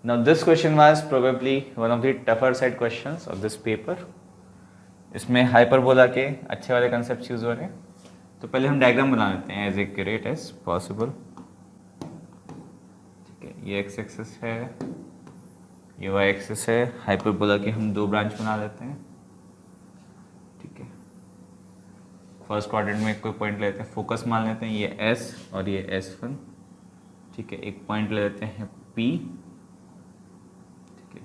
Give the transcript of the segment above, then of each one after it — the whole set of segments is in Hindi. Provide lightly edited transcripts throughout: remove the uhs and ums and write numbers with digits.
Now this question was probably one of the tougher side questions of this paper. इसमें हाइपरबोला के अच्छे वाले कंसेप्ट यूज हो रहे हैं. तो पहले हम डायग्राम बना लेते हैं एज एक्यूरेट एज पॉसिबल. ठीक है, ये एक्स एक्सिस है, ये वाई एक्सिस है. हाइपरबोला के हम दो ब्रांच बना लेते हैं. ठीक है, फर्स्ट क्वाड्रेंट में कोई पॉइंट लेते हैं, फोकस मान लेते हैं ये एस और ये S1. ठीक है, एक पॉइंट ले लेते हैं P. ठीक है,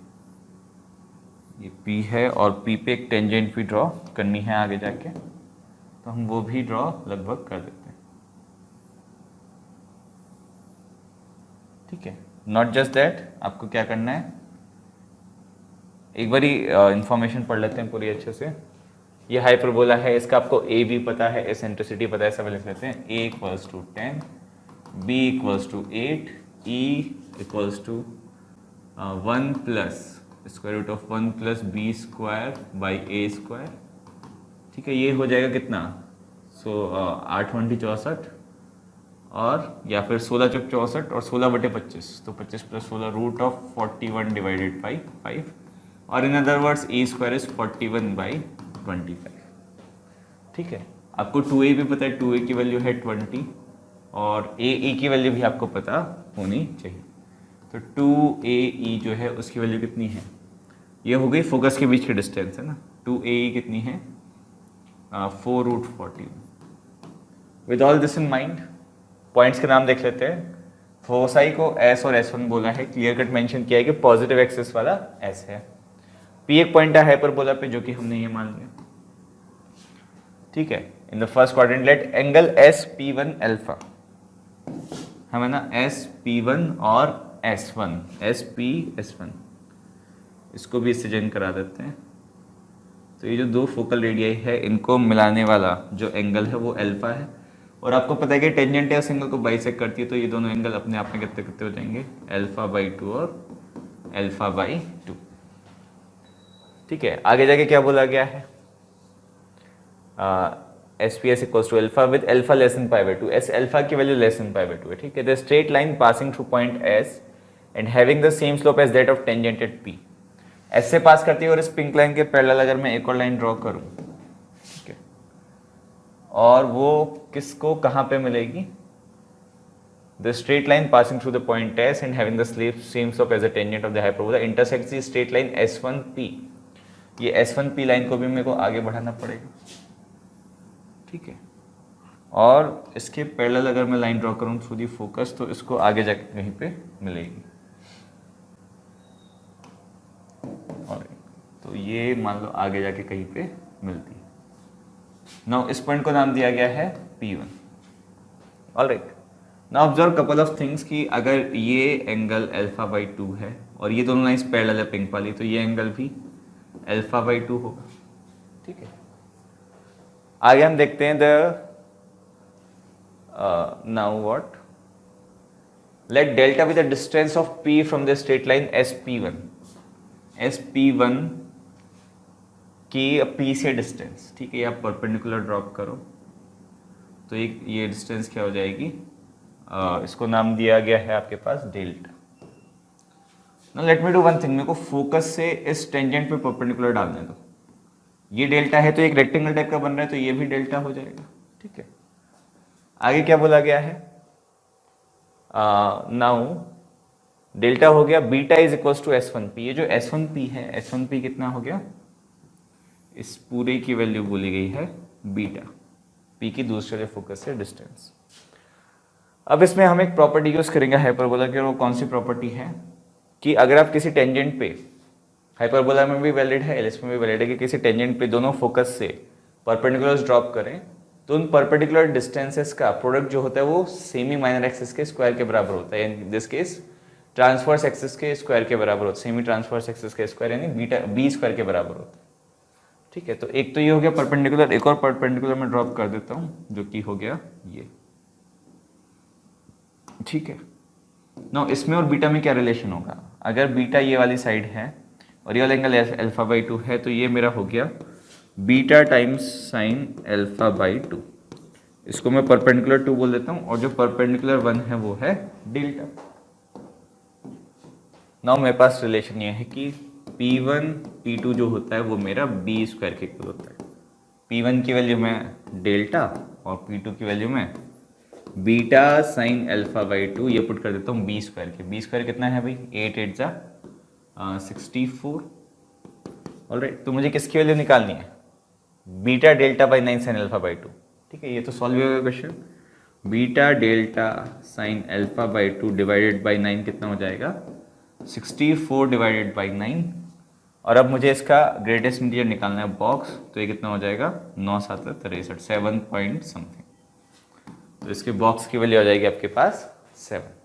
ये P है और P पे एक टेंजेंट भी ड्रॉ करनी है आगे जाके, तो हम वो भी ड्रॉ लगभग कर देते हैं. ठीक है, नॉट जस्ट दैट, आपको क्या करना है, एक बारी इंफॉर्मेशन पढ़ लेते हैं पूरी अच्छे से. ये हाइपरबोला है, इसका आपको ए भी पता है, एसेंट्रिसिटी पता है, सब लिख लेते हैं. A equals to 10, B equals to 8, E equals to 1 plus square root of 1 plus B square by A square. ठीक है, ये हो जाएगा कितना, 8 20 64, और या फिर 16 चौक 64 और 16 बटे 25, तो 25 plus 16 root of 41 divided by 5, और in other words A square is 41 by 25. ठीक है, आपको 2a भी पता है, 2a की वैल्यू है 20, और ए की वैल्यू भी आपको पता होनी चाहिए. तो 2ae जो है उसकी वैल्यू कितनी है, ये हो गई फोकस के बीच की डिस्टेंस है ना. 2ae कितनी है, 4 root 41. With all this in mind, points के नाम देख लेते हैं. फोसाई को S और S1 बोला है, क्लियर कट मेंशन किया है कि पॉजिटिव एक्सिस वाला S है. P एक पॉइंट है हाइपरबोला पे, जो कि हमने ये मान लिया. ठीक है, in the first quadrant let angle SP1 alpha, हमें ना SP1 और S1, SP S1, इसको भी इससे जॉइन करा देते हैं. तो ये जो दो फोकल रेडियाई है, इनको मिलाने वाला जो एंगल है वो अल्फा है, और आपको पता है कि टेंजेंट है उस एंगल को बाइसेक्ट करती है, तो ये दोनों एंगल अपने आप में कितने कितने हो जाएंगे, अल्फा बाई 2 और अल्फा बाई 2. ठीक है, आगे जाके क्या बोला गया है, SPS equals to alpha with alpha less than pi by 2. S alpha की value less than pi by 2 है. ठीक है, the straight line passing through point S and having the same slope as that of tangent at P. S से पास करती है, और इस पिंक लाइन के पैरेलल अगर मैं एक और लाइन ड्रॉ करूं, ठीक है, और वो किसको कहां पे मिलेगी, the straight line passing through the point S and having the same slope as the tangent of the hyperbola intersects the straight line S1P. ये S1P लाइन को भी मेरे को आगे बढ़ाना पड़ेगा. ठीक है, और इसके पैरेलल अगर मैं लाइन ड्रॉ करूं थ्रू दी फोकस, तो इसको आगे जाके कहीं पे मिलेगी. और तो ये मान लो आगे जाके कहीं पे मिलती है. नाउ इस पॉइंट को नाम दिया गया है P1. Alright, now observe couple of things कि अगर ये एंगल अल्फा बाई 2 है और ये दोनों लाइन्स पैरेलल है पिंक वाली, तो ये एंगल भी अल्फा बाई 2 होगा. ठीक है, आगे हम देखते हैं the now what, let delta with the distance of P from the straight line SP1. SP1 की P से डिस्टेंस, ठीक है, आप परपेंडिकुलर ड्रॉप करो, तो ये डिस्टेंस क्या हो जाएगी, इसको नाम दिया गया है आपके पास delta. Now let me do one thing, मेरे को फोकस से इस टेंजेंट पे परपेंडिकुलर डालने दो. ये डेल्टा है तो एक रेक्टेंगल टाइप का बन रहा है, तो ये भी डेल्टा हो जाएगा. ठीक है, आगे क्या बोला गया है, नाउ डेल्टा हो गया beta is equals to S1P. ये जो S1P है, S1P कितना हो गया, इस पूरे की वैल्यू बोली गई है बीटा, P की दूसरे फोकस से डिस्टेंस. अब इसमें हम एक प्रॉपर्टी यूज करेंगे हाइपरबोला की, और वो कौन सी प्रॉपर्टी है कि अगर आप किसी टेंजेंट पे, हाइपरबोला में भी वैलिड है, एलिप्स में भी वैलिड है, कि किसी टेंजेंट पे दोनों फोकस से परपेंडिकुलर्स ड्रॉप करें, तो उन परपेंडिकुलर डिस्टेंसेस का प्रोडक्ट जो होता है वो सेमी माइनर एक्सिस के स्क्वायर के बराबर होता है. In this case transverse axis के स्क्वायर के बराबर होता है, सेमी ट्रांसवर्स एक्सिस के स्क्वायर यानी बीटा बी स्क्वायर के बराबर होता है. ठीक है, तो एक तो ये हो गया परपेंडिकुलर, एक और परपेंडिकुलर मैं ड्रॉप कर देता हूँ जो कि हो गया ये. ठीक है, नाउ इसमें और बीटा में क्या रिलेशन होगा, अगर बीटा ये वाली साइड है और ये वाला एंगल अल्फा बाई 2 है, तो ये मेरा हो गया beta times sine alpha by 2. इसको मैं परपेंडिकुलर 2 बोल देता हूँ, और जो परपेंडिकुलर 1 है वो है डेल्टा. नाउ मेरे पास रिलेशन ये है कि P1 P2 जो होता है वो मेरा बी स्क्वायर के इक्वल होता है। P1 की वैल्यू में डेल्टा और P2 की वैल्यू में बीटा साइन अल्फा बाई 2, ये पुट कर देता हूँ बी स्क्वायर के। बी स्क्वायर कितना है भाई, 8 8 जा 64। ऑलराइट, तो मुझे किसकी वैल्यू निकालनी है, beta delta by 9 sine alpha by 2। ठीक है, ये तो सॉल्व होगा question. Beta delta sine alpha by 2 divided by 9 कितना हो जाएगा, 64 डिवाइडेड बाई 9। और अब मुझे इसका ग्रेटेस्ट इंटीजर निकालना है बॉक्स, तो ये कितना हो जाएगा, 9 7 63, 7 पॉइंट समथिंग। तो इसके बॉक्स की वैल्यू आ जाएगी आपके पास 7।